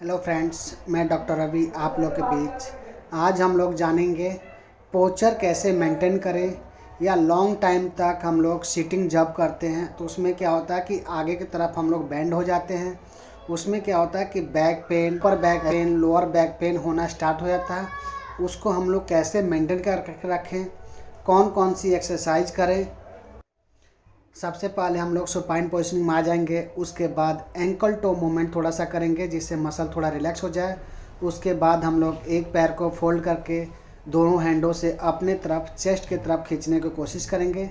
Hello friends, मैं doctor Ravi आप लोग के बीच। आज हम लोग जानेंगे पोस्चर कैसे मेंटेन करें, या लॉन्ग टाइम तक हम लोग सीटिंग जब करते हैं तो उसमें क्या होता है कि आगे की तरफ हम लोग बेंड हो जाते हैं। उसमें क्या होता है कि back pain, upper back pain, lower back pain होना स्टार्ट हो जाता है। उसको हम लोग कैसे मेंटेन कर रखें, कौन कौन सी एक्सरसाइज करें। सबसे पहले हम लोग सुपाइन पोजिशनिंग में आ जाएंगे। उसके बाद एंकल टो मूवमेंट थोड़ा सा करेंगे जिससे मसल थोड़ा रिलैक्स हो जाए। उसके बाद हम लोग एक पैर को फोल्ड करके दोनों हैंडों से अपने तरफ चेस्ट की तरफ खींचने की कोशिश करेंगे।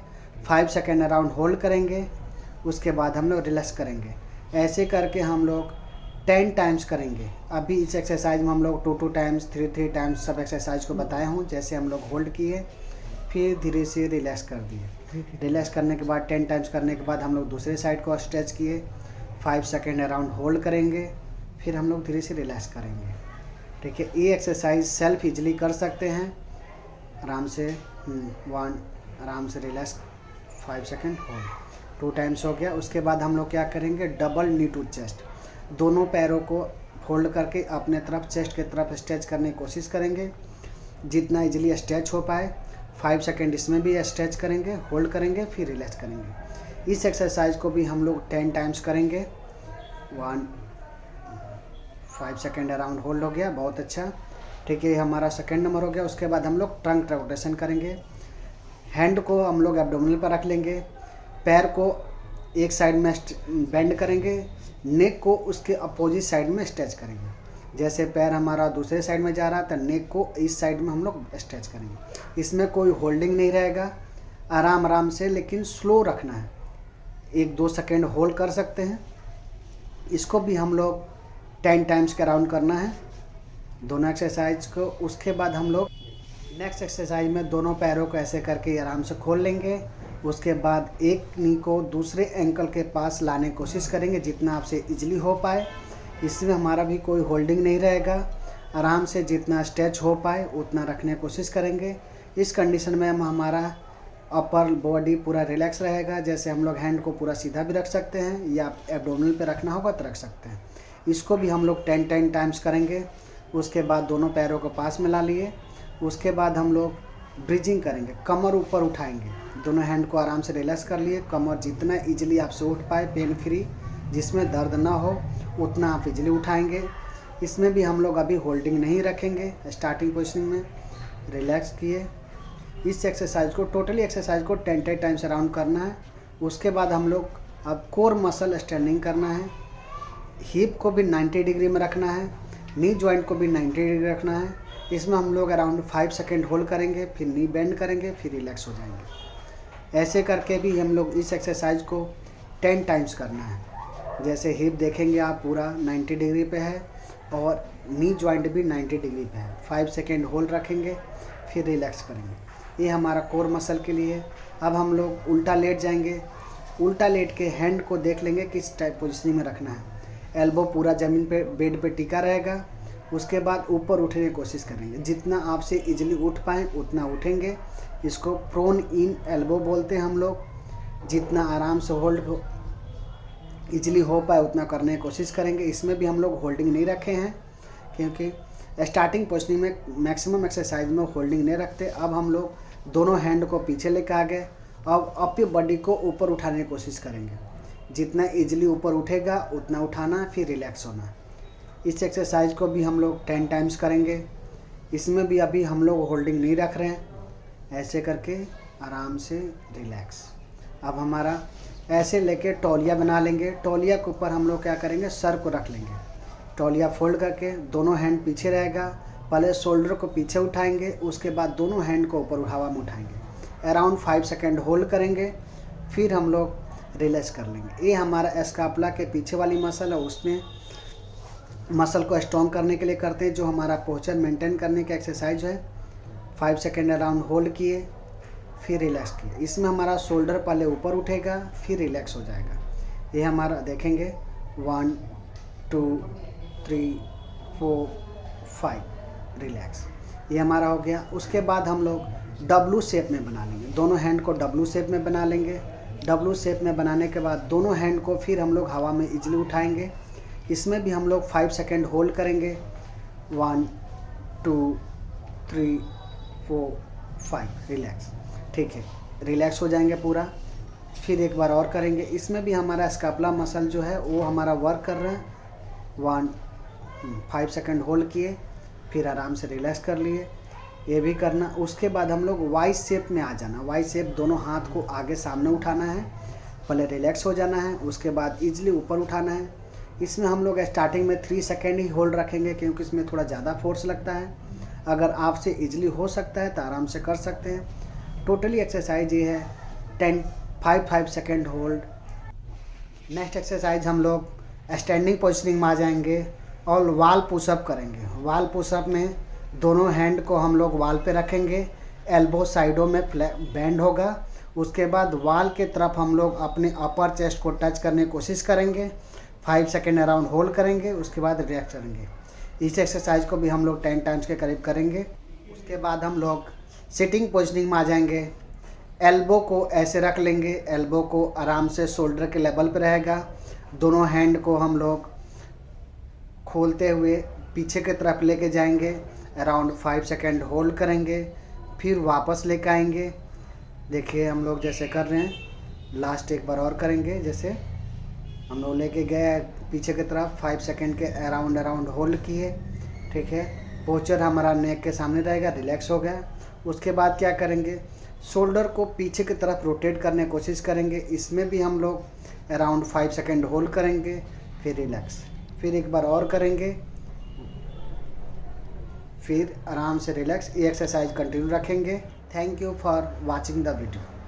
5 सेकेंड अराउंड होल्ड करेंगे। उसके बाद हम लोग रिलैक्स करेंगे। ऐसे करके हम लोग 10 टाइम्स करेंगे। अभी इस एक्सरसाइज में हम लोग 2 टाइम्स 3 टाइम्स सब एक्सरसाइज को बताए हूँ। जैसे हम लोग होल्ड किए, फिर धीरे से रिलैक्स कर दिए। रिलैक्स करने के बाद 10 टाइम्स करने के बाद हम लोग दूसरे साइड को स्ट्रेच किए। 5 सेकेंड अराउंड होल्ड करेंगे, फिर हम लोग धीरे से रिलैक्स करेंगे। ठीक है, ये एक्सरसाइज सेल्फ इजली कर सकते हैं आराम से। 1 आराम से रिलैक्स, 5 सेकेंड होल्ड, 2 टाइम्स हो गया। उसके बाद हम लोग क्या करेंगे, डबल नी टू चेस्ट, दोनों पैरों को फोल्ड करके अपने तरफ चेस्ट की तरफ स्ट्रेच करने की कोशिश करेंगे जितना इजीली स्ट्रेच हो पाए। 5 सेकेंड इसमें भी स्ट्रेच करेंगे, होल्ड करेंगे, फिर रिलैक्स करेंगे। इस एक्सरसाइज को भी हम लोग 10 टाइम्स करेंगे। 1 5 सेकेंड अराउंड होल्ड हो गया, बहुत अच्छा। ठीक है, हमारा सेकेंड नंबर हो गया। उसके बाद हम लोग ट्रंक रोटेशन करेंगे। हैंड को हम लोग एब्डोमिनल पर रख लेंगे, पैर को एक साइड में बेंड करेंगे, नेक को उसके अपोजिट साइड में स्ट्रेच करेंगे। जैसे पैर हमारा दूसरे साइड में जा रहा है तो नेक को इस साइड में हम लोग स्ट्रेच करेंगे। इसमें कोई होल्डिंग नहीं रहेगा, आराम आराम से लेकिन स्लो रखना है। 1-2 सेकेंड होल्ड कर सकते हैं। इसको भी हम लोग 10 टाइम्स के अराउंड करना है, दोनों एक्सरसाइज को। उसके बाद हम लोग नेक्स्ट एक्सरसाइज में दोनों पैरों को ऐसे करके आराम से खोल लेंगे। उसके बाद एक नी को दूसरे एंकल के पास लाने की कोशिश करेंगे जितना आपसे इजीली हो पाए। इसमें हमारा भी कोई होल्डिंग नहीं रहेगा, आराम से जितना स्ट्रेच हो पाए उतना रखने की कोशिश करेंगे। इस कंडीशन में हमारा अपर बॉडी पूरा रिलैक्स रहेगा। जैसे हम लोग हैंड को पूरा सीधा भी रख सकते हैं या एब्डोमिनल पे रखना होगा तो रख सकते हैं। इसको भी हम लोग 10 टाइम्स करेंगे। उसके बाद दोनों पैरों को पास मिला लिए। उसके बाद हम लोग ब्रिजिंग करेंगे, कमर ऊपर उठाएंगे, दोनों हैंड को आराम से रिलैक्स कर लिए। कमर जितना इजीली आपसे उठ पाए, पेन फ्री, जिसमें दर्द ना हो उतना आप इजीली उठाएंगे। इसमें भी हम लोग अभी होल्डिंग नहीं रखेंगे। स्टार्टिंग पोजीशन में रिलैक्स किए। इस एक्सरसाइज को टोटली एक्सरसाइज को 10 टाइम्स अराउंड करना है। उसके बाद हम लोग अब कोर मसल स्ट्रेनिंग करना है। हिप को भी 90 डिग्री में रखना है, नी जॉइंट को भी 90 डिग्री रखना है। इसमें हम लोग अराउंड 5 सेकेंड होल्ड करेंगे, फिर नी बेंड करेंगे, फिर रिलैक्स हो जाएंगे। ऐसे करके भी हम लोग इस एक्सरसाइज को 10 टाइम्स करना है। जैसे हिप देखेंगे आप पूरा 90 डिग्री पे है और नी जॉइंट भी 90 डिग्री पे है। 5 सेकेंड होल्ड रखेंगे, फिर रिलैक्स करेंगे। ये हमारा कोर मसल के लिए। अब हम लोग उल्टा लेट जाएंगे। उल्टा लेट के हैंड को देख लेंगे किस टाइप पोजिशनिंग में रखना है। एल्बो पूरा ज़मीन पे बेड पे टिका रहेगा। उसके बाद ऊपर उठने की कोशिश करेंगे, जितना आपसे इजीली उठ पाएँ उतना उठेंगे। इसको प्रोन इन एल्बो बोलते हैं हम लोग। जितना आराम से होल्ड इजीली हो पाए उतना करने की कोशिश करेंगे। इसमें भी हम लोग होल्डिंग नहीं रखे हैं क्योंकि स्टार्टिंग पोजिशनिंग में मैक्सिमम एक्सरसाइज में होल्डिंग नहीं रखते। अब हम लोग दोनों हैंड को पीछे लेकर आ गए। अब अपनी बॉडी को ऊपर उठाने की कोशिश करेंगे। जितना इजीली ऊपर उठेगा उतना उठाना, फिर रिलैक्स होना। इस एक्सरसाइज को भी हम लोग 10 टाइम्स करेंगे। इसमें भी अभी हम लोग होल्डिंग नहीं रख रहे हैं। ऐसे करके आराम से रिलैक्स। अब हमारा ऐसे लेके तौलिया बना लेंगे। तौलिया के ऊपर हम लोग क्या करेंगे, सर को रख लेंगे। तौलिया फोल्ड करके दोनों हैंड पीछे रहेगा। पहले शोल्डर को पीछे उठाएंगे, उसके बाद दोनों हैंड को ऊपर हवा में उठाएंगे। अराउंड 5 सेकेंड होल्ड करेंगे, फिर हम लोग रिलैक्स कर लेंगे। ये हमारा स्कापुला के पीछे वाली मसल है, उसमें मसल को स्ट्रॉन्ग करने के लिए करते हैं, जो हमारा पोस्चर मेंटेन करने का एक्सरसाइज है। 5 सेकेंड अराउंड होल्ड किए, फिर रिलैक्स किए। इसमें हमारा शोल्डर पहले ऊपर उठेगा, फिर रिलैक्स हो जाएगा। ये हमारा देखेंगे 1 2 3 4 5 रिलैक्स, ये हमारा हो गया। उसके बाद हम लोग डब्लू शेप में बना लेंगे। दोनों हैंड को डब्लू शेप में बना लेंगे। डब्लू शेप में बनाने के बाद दोनों हैंड को फिर हम लोग हवा में इजीली उठाएंगे। इसमें भी हम लोग 5 सेकेंड होल्ड करेंगे। 1 2 3 4 5 रिलैक्स। ठीक है, रिलैक्स हो जाएंगे पूरा। फिर एक बार और करेंगे। इसमें भी हमारा स्कैपुला मसल जो है वो हमारा वर्क कर रहा है। 5 सेकेंड होल्ड किए, फिर आराम से रिलैक्स कर लिए। ये भी करना। उसके बाद हम लोग वाई शेप में आ जाना। वाई शेप, दोनों हाथ को आगे सामने उठाना है। पहले रिलैक्स हो जाना है, उसके बाद इजीली ऊपर उठाना है। इसमें हम लोग स्टार्टिंग में 3 सेकेंड ही होल्ड रखेंगे, क्योंकि इसमें थोड़ा ज़्यादा फोर्स लगता है। अगर आपसे इजीली हो सकता है तो आराम से कर सकते हैं। टोटली एक्सरसाइज ये है 5 सेकेंड होल्ड। नेक्स्ट एक्सरसाइज हम लोग स्टैंडिंग पोजिशनिंग में आ जाएंगे और वाल पुशअप करेंगे। वाल पुशअप में दोनों हैंड को हम लोग वाल पे रखेंगे, एल्बो साइडों में बेंड होगा। उसके बाद वाल के तरफ हम लोग अपने अपर चेस्ट को टच करने की कोशिश करेंगे। 5 सेकेंड अराउंड होल्ड करेंगे, उसके बाद रिलैक्स करेंगे। इस एक्सरसाइज को भी हम लोग 10 टाइम्स के करीब करेंगे। उसके बाद हम लोग सिटिंग पोजिशनिंग में आ जाएंगे। एल्बो को ऐसे रख लेंगे, एल्बो को आराम से शोल्डर के लेवल पे रहेगा। दोनों हैंड को हम लोग खोलते हुए पीछे की तरफ लेके जाएंगे। अराउंड 5 सेकेंड होल्ड करेंगे, फिर वापस लेके आएंगे। देखिए हम लोग जैसे कर रहे हैं, लास्ट एक बार और करेंगे। जैसे हम लोग लेके गए पीछे की तरफ, 5 सेकेंड के अराउंड होल्ड किए। ठीक है, पोस्चर हमारा नेक के सामने रहेगा, रिलैक्स हो गया। उसके बाद क्या करेंगे, शोल्डर को पीछे की तरफ रोटेट करने की कोशिश करेंगे। इसमें भी हम लोग अराउंड 5 सेकेंड होल्ड करेंगे, फिर रिलैक्स। फिर एक बार और करेंगे, फिर आराम से रिलैक्स। ये एक्सरसाइज कंटिन्यू रखेंगे। Thank you for watching the video.